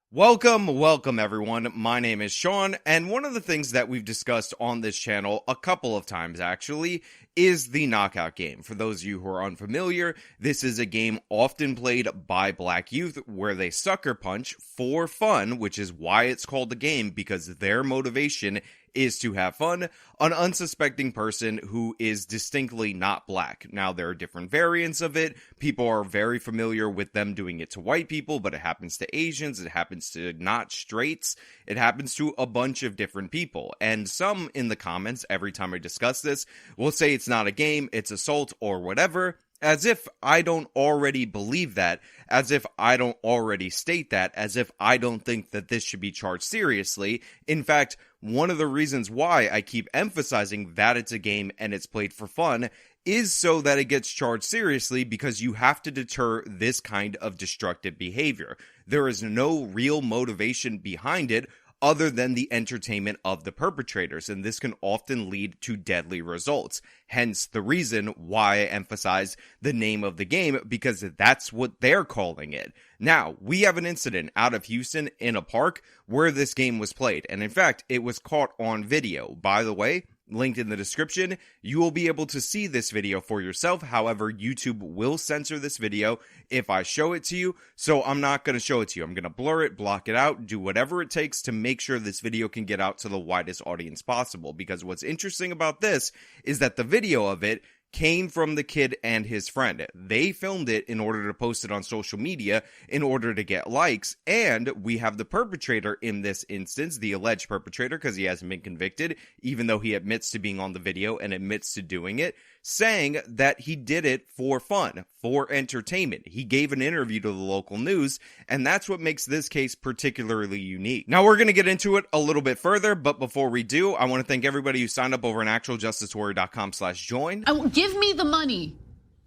Welcome everyone. My name is Sean, and one of the things that we've discussed on this channel a couple of times actually is the knockout game. For those of you who are unfamiliar, this is a game often played by black youth where they sucker punch for fun, which is why it's called a game, because their motivation is to have fun, an unsuspecting person who is distinctly not black. Now, there are different variants of it. People are very familiar with them doing it to white people, but it happens to Asians, it happens to not straights, it happens to a bunch of different people. And some in the comments, every time I discuss this, will say it's not a game, it's assault or whatever, as if I don't already believe that, as if I don't already state that, as if I don't think that this should be charged seriously. In fact, one of the reasons why I keep emphasizing that it's a game and it's played for fun is so that it gets charged seriously, because you have to deter this kind of destructive behavior. There is no real motivation behind it other than the entertainment of the perpetrators, and this can often lead to deadly results. Hence the reason why I emphasize the name of the game, because that's what they're calling it. Now, we have an incident out of Houston in a park where this game was played, and in fact, it was caught on video. By the way, linked in the description, you will be able to see this video for yourself. However, YouTube will censor this video if I show it to you, so I'm not going to show it to you. I'm going to blur it, block it out, do whatever it takes to make sure this video can get out to the widest audience possible. Because what's interesting about this is that the video of it came from the kid and his friend. They filmed it in order to post it on social media in order to get likes, and we have the perpetrator in this instance, the alleged perpetrator, because he hasn't been convicted, even though he admits to being on the video and admits to doing it, saying that he did it for fun, for entertainment. He gave an interview to the local news, and that's what makes this case particularly unique. Now, we're going to get into it a little bit further, but before we do, I want to thank everybody who signed up over on actualjusticewarrior.com/join. Give me the money.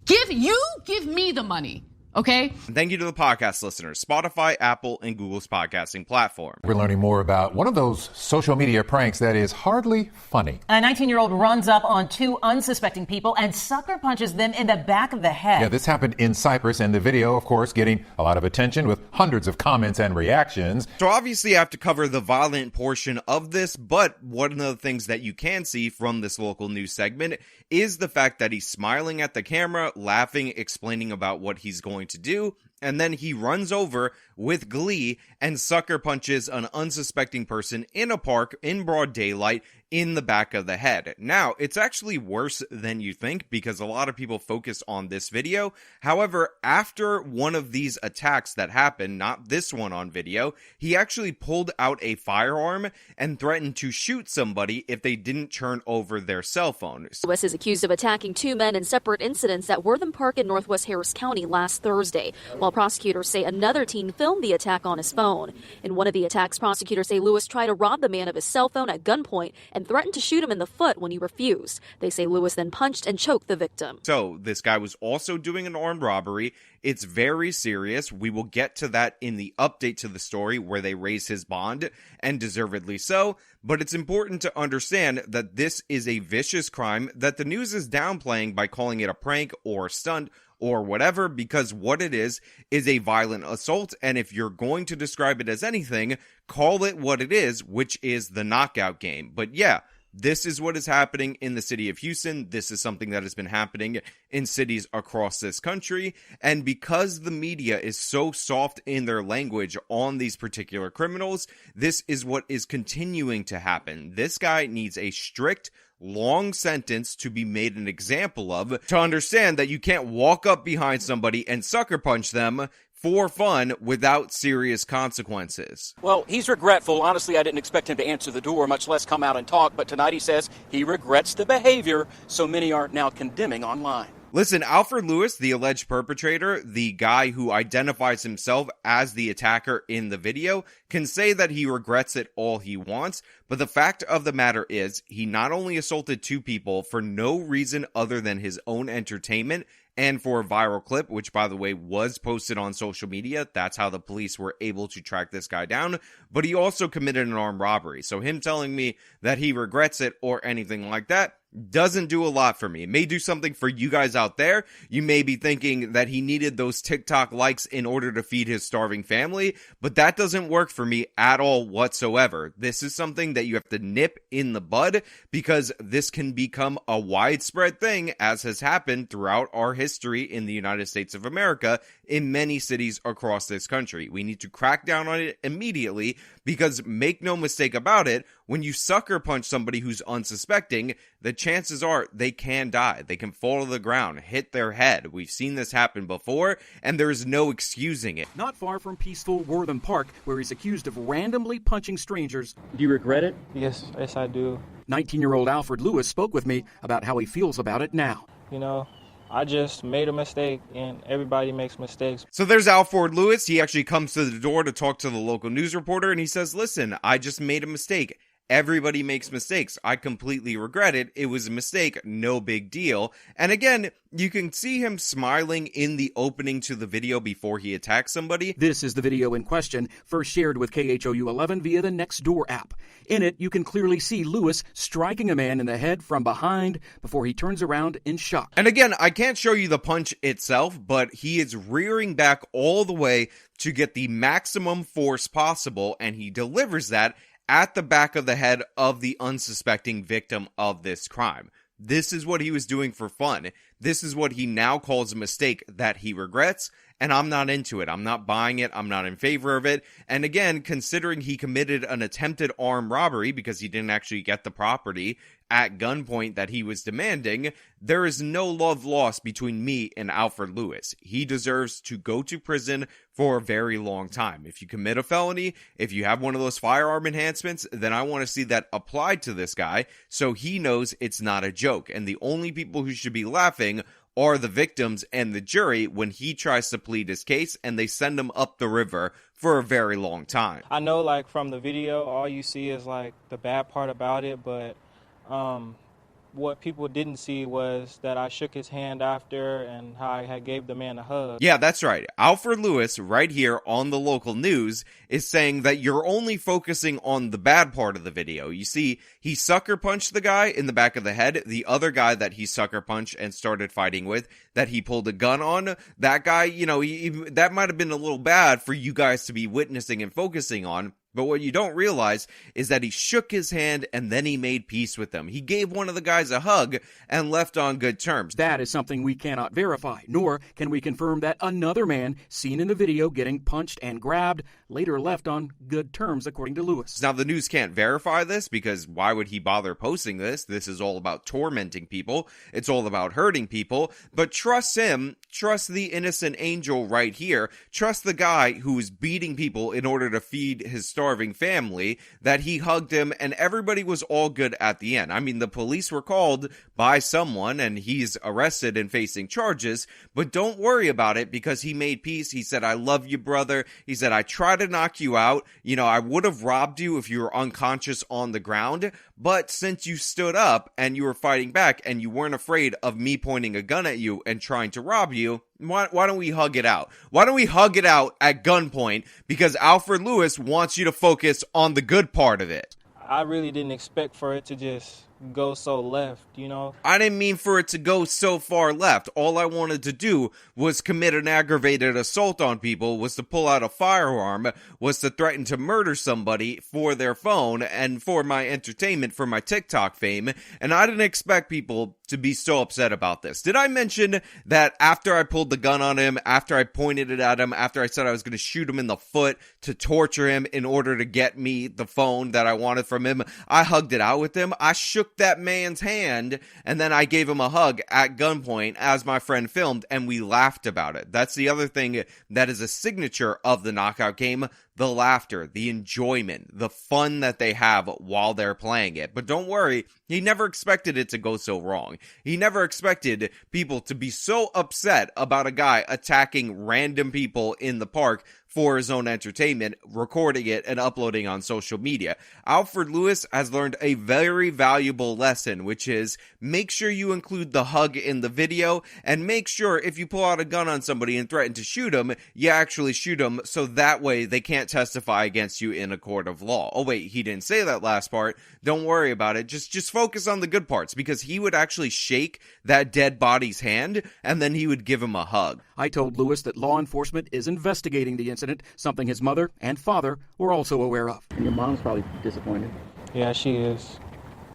Give me the money. Okay? And thank you to the podcast listeners, Spotify, Apple, and Google's podcasting platform. We're learning more about one of those social media pranks that is hardly funny. A 19-year-old runs up on two unsuspecting people and sucker punches them in the back of the head. Yeah, this happened in Cyprus, and the video, of course, getting a lot of attention with hundreds of comments and reactions. So obviously I have to cover the violent portion of this, but one of the things that you can see from this local news segment is the fact that he's smiling at the camera, laughing, explaining about what he's going to do, and then he runs over with glee and sucker punches an unsuspecting person in a park in broad daylight in the back of the head. Now, it's actually worse than you think, because a lot of people focus on this video. However, after one of these attacks that happened, not this one on video, he actually pulled out a firearm and threatened to shoot somebody if they didn't turn over their cell phone. Lewis is accused of attacking two men in separate incidents at Wortham Park in Northwest Harris County last Thursday, while prosecutors say another teen filmed the attack on his phone. In one of the attacks, prosecutors say Lewis tried to rob the man of his cell phone at gunpoint and threatened to shoot him in the foot when he refused. They say Lewis then punched and choked the victim. So this guy was also doing an armed robbery. It's very serious. We will get to that in the update to the story where they raise his bond, and deservedly so. But it's important to understand that this is a vicious crime that the news is downplaying by calling it a prank or a stunt or whatever, because what it is a violent assault, and if you're going to describe it as anything, call it what it is, which is the knockout game. But yeah, this is what is happening in the city of Houston. This is something that has been happening in cities across this country. And because the media is so soft in their language on these particular criminals, this is what is continuing to happen. This guy needs a strict, long sentence to be made an example of, to understand that you can't walk up behind somebody and sucker punch them for fun without serious consequences. Well, he's regretful. Honestly, I didn't expect him to answer the door, much less come out and talk. But tonight he says he regrets the behavior so many are now condemning online. Listen, Alford Lewis, the alleged perpetrator, the guy who identifies himself as the attacker in the video, can say that he regrets it all he wants, but the fact of the matter is, he not only assaulted two people for no reason other than his own entertainment, and for a viral clip, which by the way was posted on social media. That's how the police were able to track this guy down. But he also committed an armed robbery. So him telling me that he regrets it or anything like that doesn't do a lot for me. It may do something for you guys out there. You may be thinking that he needed those TikTok likes in order to feed his starving family, but that doesn't work for me at all whatsoever. This is something that you have to nip in the bud, because this can become a widespread thing, as has happened throughout our history in the United States of America in many cities across this country. We need to crack down on it immediately, because make no mistake about it, when you sucker punch somebody who's unsuspecting, the chances are they can die. They can fall to the ground, hit their head. We've seen this happen before, and there's no excusing it. Not far from peaceful Wortham Park, where he's accused of randomly punching strangers. Do you regret it? Yes, I do. 19-year-old Alford Lewis spoke with me about how he feels about it now. You know, I just made a mistake, and everybody makes mistakes. So there's Alford Lewis. He actually comes to the door to talk to the local news reporter, and he says, listen, I just made a mistake. Everybody makes mistakes. I completely regret it. It was a mistake. No big deal. And again, you can see him smiling in the opening to the video before he attacks somebody. This is the video in question, first shared with KHOU 11 via the Nextdoor app. In it, you can clearly see Lewis striking a man in the head from behind before he turns around in shock. And again, I can't show you the punch itself, but he is rearing back all the way to get the maximum force possible, and he delivers that at the back of the head of the unsuspecting victim of this crime. This is what he was doing for fun. This is what he now calls a mistake that he regrets, and I'm not into it. I'm not buying it. I'm not in favor of it. And again, considering he committed an attempted armed robbery because he didn't actually get the property at gunpoint that he was demanding, there is no love lost between me and Alford Lewis. He deserves to go to prison for a very long time. If you commit a felony, if you have one of those firearm enhancements, then I want to see that applied to this guy so he knows it's not a joke. And the only people who should be laughing are the victims and the jury when he tries to plead his case and they send him up the river for a very long time. I know, like, from the video, all you see is, like, the bad part about it, but what people didn't see was that I shook his hand after and how I had gave the man a hug. Yeah, that's right. Alford Lewis, right here on the local news, is saying that you're only focusing on the bad part of the video. You see, he sucker punched the guy in the back of the head. The other guy that he sucker punched and started fighting with, that he pulled a gun on, that guy, you know, that might have been a little bad for you guys to be witnessing and focusing on. But what you don't realize is that he shook his hand and then he made peace with them. He gave one of the guys a hug and left on good terms. That is something we cannot verify, nor can we confirm that another man seen in the video getting punched and grabbed later left on good terms, according to Lewis. Now, the news can't verify this because why would he bother posting this? This is all about tormenting people. It's all about hurting people. But trust him. Trust the innocent angel right here. Trust the guy who's beating people in order to feed his starving family, that he hugged him and everybody was all good at the end. I mean, the police were called by someone and he's arrested and facing charges, but don't worry about it because he made peace. He said, I love you, brother. He said, I tried to knock you out. You know, I would have robbed you if you were unconscious on the ground, but since you stood up and you were fighting back and you weren't afraid of me pointing a gun at you and trying to rob you, why don't we hug it out? Why don't we hug it out at gunpoint? Because Alford Lewis wants you to focus on the good part of it. I really didn't expect for it to just go so left, you know? I didn't mean for it to go so far left. All I wanted to do was commit an aggravated assault on people, was to pull out a firearm, was to threaten to murder somebody for their phone and for my entertainment, for my TikTok fame, and I didn't expect people to be so upset about this. Did I mention that after I pulled the gun on him, after I pointed it at him, after I said I was going to shoot him in the foot to torture him in order to get me the phone that I wanted from him, I hugged it out with him. I shook that man's hand and then I gave him a hug at gunpoint as my friend filmed and we laughed about it. That's the other thing that is a signature of the knockout game. The laughter, the enjoyment, the fun that they have while they're playing it. But don't worry, he never expected it to go so wrong. He never expected people to be so upset about a guy attacking random people in the park for his own entertainment, recording it and uploading on social media. Alford Lewis has learned a very valuable lesson, which is make sure you include the hug in the video, and make sure if you pull out a gun on somebody and threaten to shoot them, you actually shoot them, so that way they can't testify against you in a court of law. Oh wait, he didn't say that last part. Don't worry about it. Just focus on the good parts, because he would actually shake that dead body's hand and then he would give him a hug. I told Lewis that law enforcement is investigating the incident, something his mother and father were also aware of. And your mom's probably disappointed. Yeah, she is.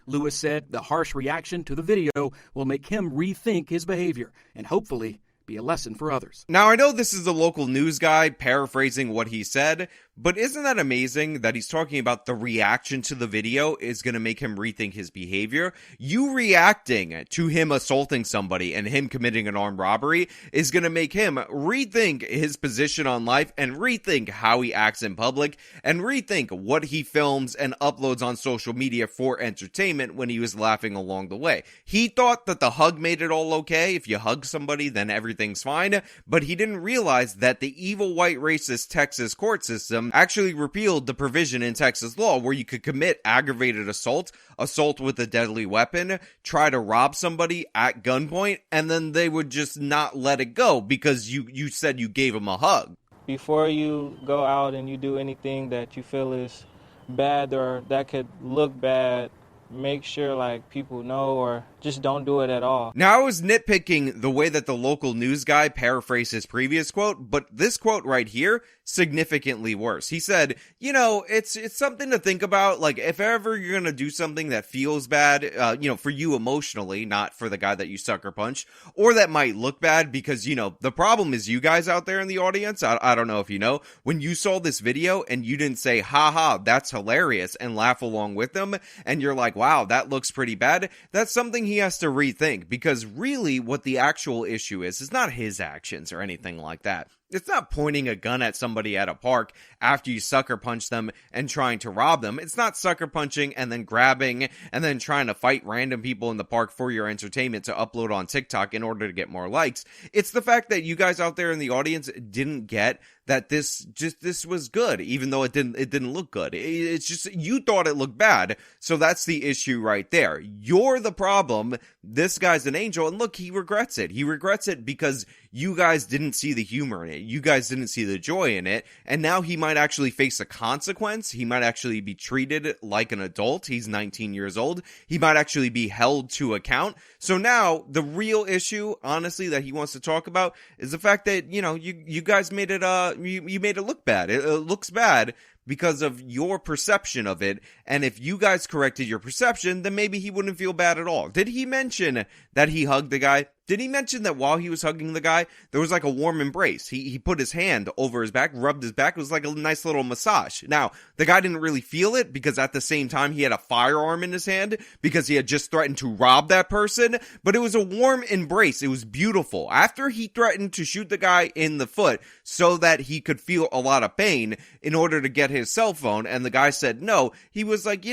Lewis said the harsh reaction to the video will make him rethink his behavior and hopefully be a lesson for others. Now, I know this is a local news guy paraphrasing what he said, but isn't that amazing that he's talking about the reaction to the video is going to make him rethink his behavior? You reacting to him assaulting somebody and him committing an armed robbery is going to make him rethink his position on life and rethink how he acts in public and rethink what he films and uploads on social media for entertainment when he was laughing along the way. He thought that the hug made it all okay. If you hug somebody, then everything's fine, but he didn't realize that the evil white racist Texas court system actually repealed the provision in Texas law where you could commit aggravated assault with a deadly weapon, try to rob somebody at gunpoint, and then they would just not let it go because you said you gave them a hug. Before you go out and you do anything that you feel is bad or that could look bad, make sure like people know, or just don't do it at all. Now, I was nitpicking the way that the local news guy paraphrased his previous quote, but this quote right here, significantly worse. He said, you know, it's something to think about. Like, if ever you're gonna do something that feels bad, for you emotionally, not for the guy that you sucker punch, or that might look bad, because, the problem is you guys out there in the audience, I don't know if you know, when you saw this video and you didn't say, haha, that's hilarious, and laugh along with them, and you're like, wow, that looks pretty bad, that's something he has to rethink, because really what the actual issue is not his actions or anything like that. It's not pointing a gun at somebody at a park after you sucker punch them and trying to rob them. It's not sucker punching and then grabbing and then trying to fight random people in the park for your entertainment to upload on TikTok in order to get more likes. It's the fact that you guys out there in the audience didn't get that this was good, even though it didn't look good. It's just, you thought it looked bad. So that's the issue right there. You're the problem. This guy's an angel. And look, he regrets it. He regrets it because you guys didn't see the humor in it. You guys didn't see the joy in it. And now he might actually face a consequence. He might actually be treated like an adult. He's 19 years old. He might actually be held to account. So now the real issue, honestly, that he wants to talk about is the fact that, you guys made it, you made it look bad. It looks bad because of your perception of it. And if you guys corrected your perception, then maybe he wouldn't feel bad at all. Did he mention that he hugged the guy? Did he mention that while he was hugging the guy, there was like a warm embrace? He put his hand over his back, rubbed his back. It was like a nice little massage. Now, the guy didn't really feel it because at the same time he had a firearm in his hand because he had just threatened to rob that person. But it was a warm embrace. It was beautiful. After he threatened to shoot the guy in the foot so that he could feel a lot of pain in order to get his cell phone, and the guy said no, he was like,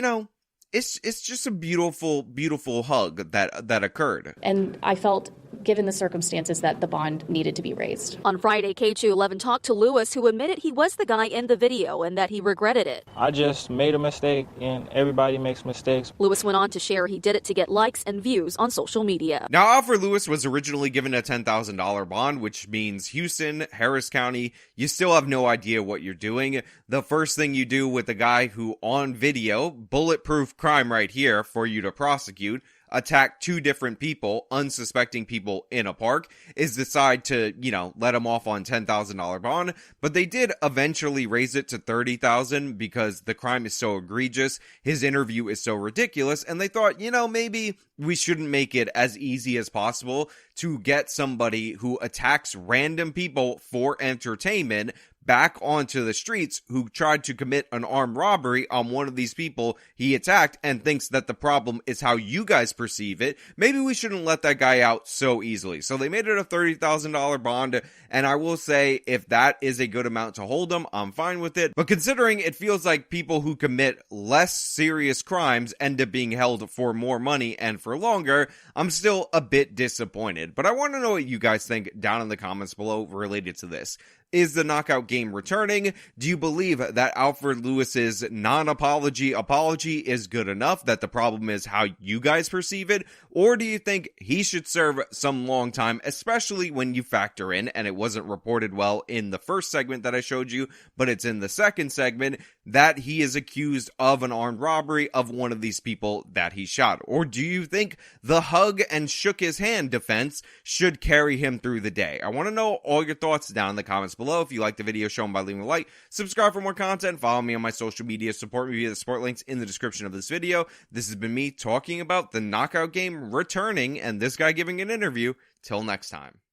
it's just a beautiful, beautiful hug that occurred. And I felt, given the circumstances, that the bond needed to be raised. On Friday, KHOU11 talked to Lewis, who admitted he was the guy in the video and that he regretted it. I just made a mistake, and everybody makes mistakes. Lewis went on to share he did it to get likes and views on social media. Now, Alford Lewis was originally given a $10,000 bond, which means Houston, Harris County, you still have no idea what you're doing. The first thing you do with a guy who, on video, bulletproof crime right here for you to prosecute, attack two different people, unsuspecting people in a park, is decide to, let him off on $10,000 bond. But they did eventually raise it to $30,000 because the crime is so egregious, his interview is so ridiculous, and they thought, maybe we shouldn't make it as easy as possible to get somebody who attacks random people for entertainment back onto the streets, who tried to commit an armed robbery on one of these people he attacked and thinks that the problem is how you guys perceive it. Maybe we shouldn't let that guy out so easily. So they made it a $30,000 bond, and I will say, if that is a good amount to hold him, I'm fine with it. But considering it feels like people who commit less serious crimes end up being held for more money and for longer, I'm still a bit disappointed. But I want to know what you guys think down in the comments below related to this. Is the knockout game returning? Do you believe that Alford Lewis's non-apology apology is good enough, that the problem is how you guys perceive it? Or do you think he should serve some long time, especially when you factor in, and it wasn't reported well in the first segment that I showed you, but it's in the second segment, that he is accused of an armed robbery of one of these people that he shot? Or do you think the hug and shook his hand defense should carry him through the day? I want to know all your thoughts down in the comments below. If you like the video, show them by leaving a like, subscribe for more content, follow me on my social media, support me via the support links in the description of this video. This has been me talking about the knockout game returning and this guy giving an interview. Till next time.